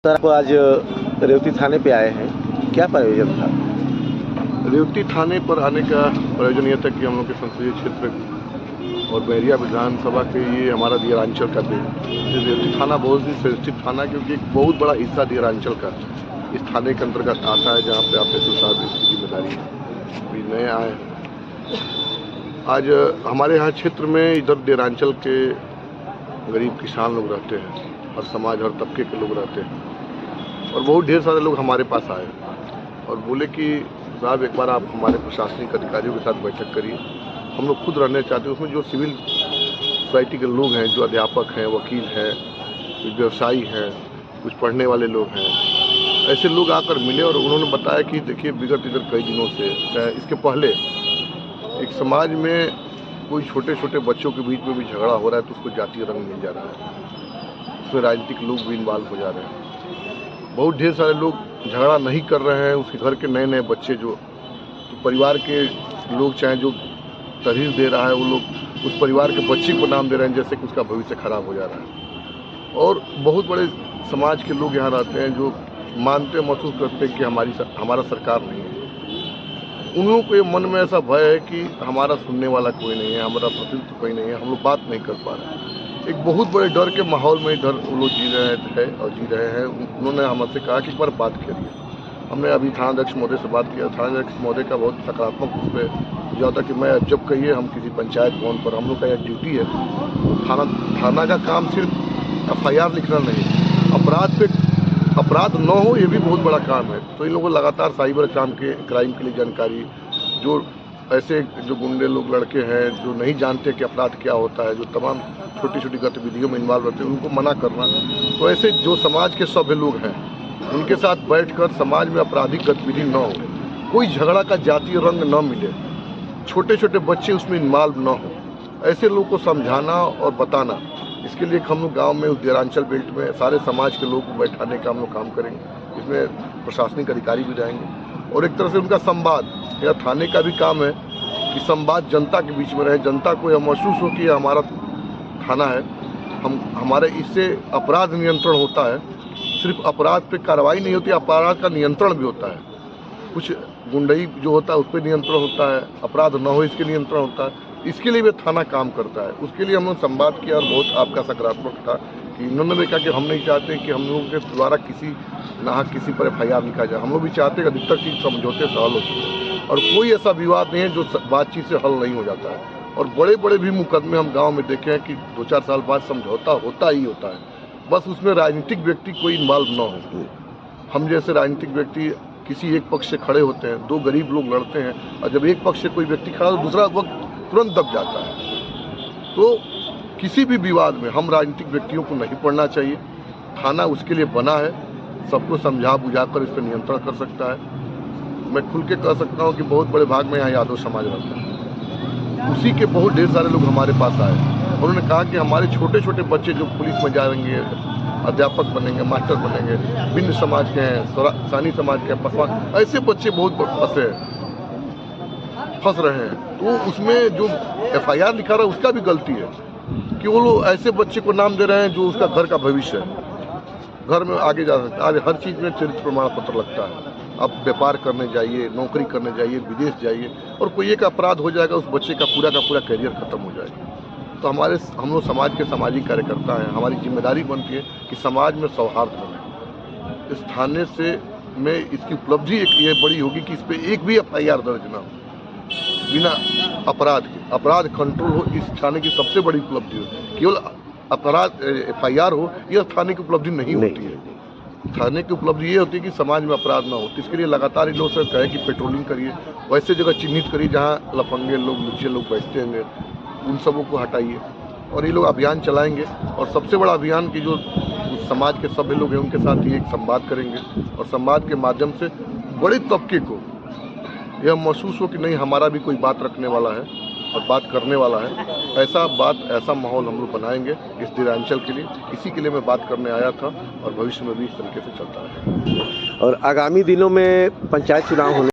Sir, आप आज रेवती थाने पे आए हैं, क्या प्रयोजन था? रेवती थाने पर आने का प्रयोजन यह था कि हम लोग के संसदीय क्षेत्र और बहरिया विधानसभा के ये हमारा दियरांचल का रेवती थाना बहुत ही सेंसिटिव थाना, क्योंकि एक बहुत बड़ा हिस्सा दियरांचल का इस थाने के अंतर्गत आता है, जहाँ पे आप एस साहब इसकी जिम्मेदारी भी नए आए हैं। आज हमारे यहाँ क्षेत्र में इधर दियरांचल के गरीब किसान लोग रहते हैं और समाज हर तबके के लोग रहते हैं, और बहुत ढेर सारे लोग हमारे पास आए और बोले कि साहब एक बार आप हमारे प्रशासनिक अधिकारियों के साथ बैठक करिए, हम लोग खुद रहने चाहते हैं। उसमें जो सिविल सोसाइटी के लोग हैं, जो अध्यापक हैं, वकील हैं, कुछ व्यवसायी हैं, कुछ पढ़ने वाले लोग हैं, ऐसे लोग आकर मिले और उन्होंने बताया कि देखिए विगत इधर कई दिनों से, इसके पहले एक समाज में कोई छोटे छोटे बच्चों के बीच में भी झगड़ा हो रहा है तो उसको जातीय रंग मिल जा रहा है, उसमें राजनीतिक लोग भी इन्वॉल्व हो जा रहे हैं। बहुत ढेर सारे लोग झगड़ा नहीं कर रहे हैं, उसके घर के नए नए बच्चे जो तो परिवार के लोग चाहे जो तहरीर दे रहा है, वो लोग उस परिवार के बच्चे को नाम दे रहे हैं जैसे कि उसका भविष्य खराब हो जा रहा है। और बहुत बड़े समाज के लोग यहाँ रहते हैं जो मानते महसूस करते हैं कि हमारा सरकार नहीं है। उन लोगों को ये मन में ऐसा भय है कि हमारा सुनने वाला कोई नहीं है, हमारा प्रतिनिधित्व कोई नहीं है, हम लोग बात नहीं कर पा रहे हैं। एक बहुत बड़े डर के माहौल में इधर वो लोग जी रहे हैं। उन्होंने हमसे कहा कि एक बार बात करिए। हमने अभी थानाध्यक्ष महोदय से बात किया। थानाध्यक्ष महोदय का बहुत सकारात्मक उस पर सुझाव था कि मैं जब कहिए हम किसी पंचायत भवन पर, हम लोग का यह ड्यूटी है। थाना का काम सिर्फ FIR लिखना नहीं, अपराध न हो ये भी बहुत बड़ा काम है। तो इन लोगों को लगातार साइबर क्राइम के लिए जानकारी, जो ऐसे जो गुंडे लोग लड़के हैं जो नहीं जानते कि अपराध क्या होता है, जो तमाम छोटी छोटी गतिविधियों में इन्वॉल्व रहते हैं, उनको मना करना। तो ऐसे जो समाज के सभ्य लोग हैं उनके साथ बैठकर समाज में आपराधिक गतिविधि न हो, कोई झगड़ा का जातीय रंग न मिले, छोटे छोटे बच्चे उसमें इन्वॉल्व न हो, ऐसे लोगों को समझाना और बताना। इसके लिए हम लोग गाँव में उस दियरांचल बेल्ट में सारे समाज के लोग को बैठाने का हम लोग काम करेंगे। इसमें प्रशासनिक अधिकारी भी रहेंगे और एक तरह से उनका संवाद, या थाने का भी काम है कि संवाद जनता के बीच में रहे, जनता को यह महसूस हो कि यह हमारा थाना है। हमारे इससे अपराध नियंत्रण होता है, सिर्फ अपराध पे कार्रवाई नहीं होती, अपराध का नियंत्रण भी होता है। कुछ गुंडई जो होता है उस पर नियंत्रण होता है, अपराध न हो इसके नियंत्रण होता है। इसके लिए भी थाना काम करता है। उसके लिए हम लोग संवाद किया और बहुत आपका सकारात्मक था कि इन्होंने भी कहा कि हम नहीं चाहते कि हम लोगों के द्वारा किसी पर FIR लिखा जाए। हम लोग भी चाहते हैं कि अधिकतर चीज़ समझौते से हल हो, और कोई ऐसा विवाद नहीं है जो बातचीत से हल नहीं हो जाता है। और बड़े बड़े भी मुकदमे हम गांव में देखे हैं कि 2-4 साल बाद समझौता होता ही होता है, बस उसमें राजनीतिक व्यक्ति कोई इन्वॉल्व न हो। हम जैसे राजनीतिक व्यक्ति किसी एक पक्ष से खड़े होते हैं, दो गरीब लोग लड़ते हैं, और जब एक पक्ष से कोई व्यक्ति खड़ा तो दूसरा वक्त तुरंत दब जाता है। तो किसी भी विवाद में हम राजनीतिक व्यक्तियों को नहीं पड़ना चाहिए। थाना उसके लिए बना है, सबको समझा बुझा कर इस पर नियंत्रण कर सकता है। मैं खुल के कह सकता हूँ कि बहुत बड़े भाग में यहाँ यादव समाज रहता है। उसी के बहुत ढेर सारे लोग हमारे पास आए, उन्होंने कहा कि हमारे छोटे छोटे बच्चे जो पुलिस में जाएंगे, अध्यापक बनेंगे, मास्टर बनेंगे, भिन्न समाज के हैं, सानी समाज के हैं, पसवान, ऐसे बच्चे बहुत फंस रहे हैं। तो उसमें जो FIR लिखा रहा है उसका भी गलती है कि वो लोग ऐसे बच्चे को नाम दे रहे हैं जो उसका घर का भविष्य है, घर में आगे जा सकता है। आज हर चीज़ में चरित्र प्रमाण पत्र लगता है। आप व्यापार करने जाइए, नौकरी करने जाइए, विदेश जाइए, और कोई एक अपराध हो जाएगा उस बच्चे का पूरा करियर खत्म हो जाएगा। तो हम लोग समाज के सामाजिक कार्यकर्ता हैं, हमारी जिम्मेदारी बनती है कि समाज में सौहार्द बने। इस थाने से में इसकी उपलब्धि एक ये बड़ी होगी कि इस पर एक भी FIR दर्ज ना हो, बिना अपराध कंट्रोल हो। इस थाने की सबसे बड़ी उपलब्धि हो। केवल FIR हो, यह थाने की उपलब्धि नहीं होती है। थाने की उपलब्धि ये होती है कि समाज में अपराध ना हो। तो इसके लिए लगातार इन लोगों से कहे कि पेट्रोलिंग करिए, वैसे जगह चिन्हित करिए जहाँ लफंगे लोग, लुच्चे लोग बैठते होंगे, उन सबों को हटाइए। और ये लोग अभियान चलाएंगे, और सबसे बड़ा अभियान की जो समाज के सभी लोग हैं उनके साथ ये एक संवाद करेंगे, और संवाद के माध्यम से बड़े तबके को यह महसूस हो कि नहीं, हमारा भी कोई बात रखने वाला है और बात करने वाला है। ऐसा माहौल हम लोग बनाएंगे इस दियरांचल के लिए। इसी के लिए मैं बात करने आया था, और भविष्य में भी इस तरीके से चलता है। और आगामी दिनों में पंचायत चुनाव होने